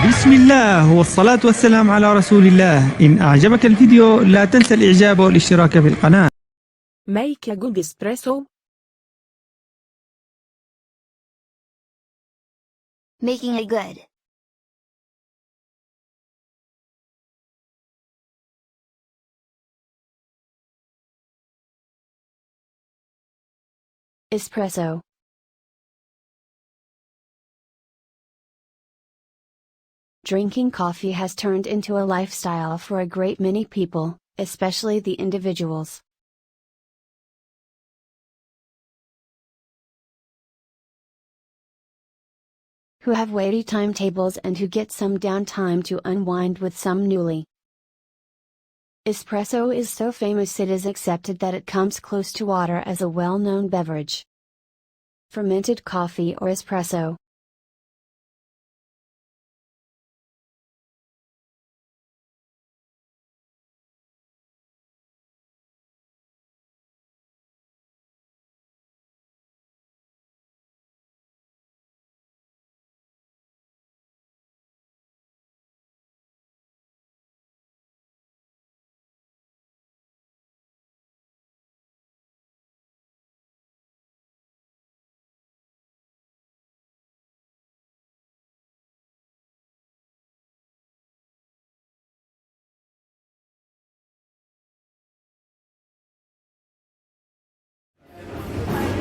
بسم الله والصلاة والسلام على رسول الله. إن أعجبك الفيديو لا تنسى الإعجاب والاشتراك في القناة. Make a good espresso. Making it good. Espresso. Drinking coffee has turned into a lifestyle for a great many people, especially the individuals who have weighty timetables and who get some downtime to unwind with some newly. Espresso is so famous it is accepted that it comes close to water as a well-known beverage. Fermented coffee or espresso.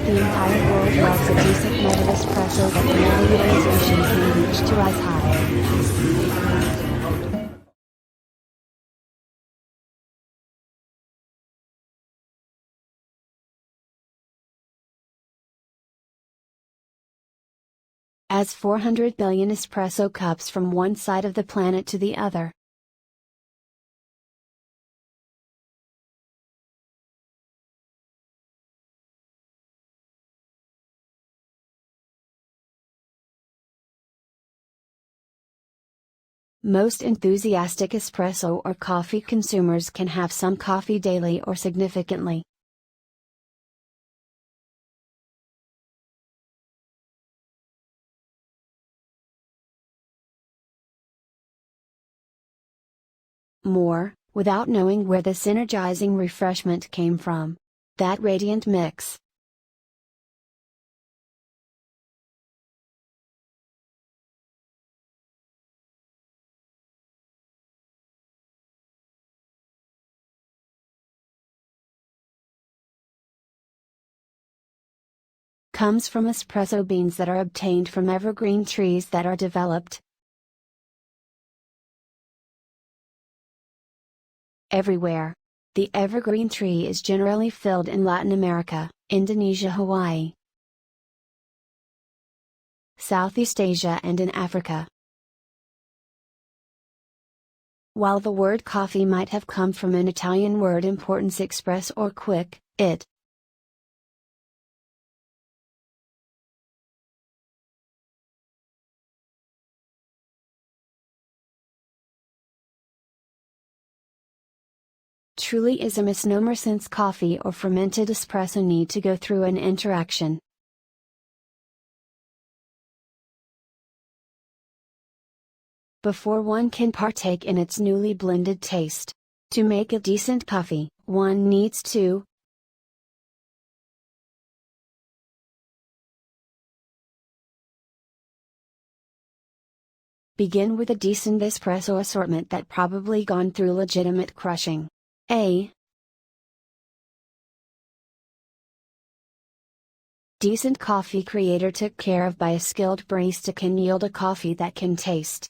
The entire world loves a decent night of espresso that can only realization can reach to rise high. As 400 billion espresso cups from one side of the planet to the other. Most enthusiastic espresso or coffee consumers can have some coffee daily or significantly. More, without knowing where this energizing refreshment came from. That radiant mix. Comes from espresso beans that are obtained from evergreen trees that are developed everywhere. The evergreen tree is generally filled in Latin America, Indonesia, Hawaii, Southeast Asia and in Africa. While the word coffee might have come from an Italian word importance express or quick, it truly is a misnomer since coffee or fermented espresso need to go through an interaction before one can partake in its newly blended taste. To make a decent coffee, one needs to begin with a decent espresso assortment that probably gone through legitimate crushing. A decent coffee creator took care of by a skilled barista can yield a coffee that can taste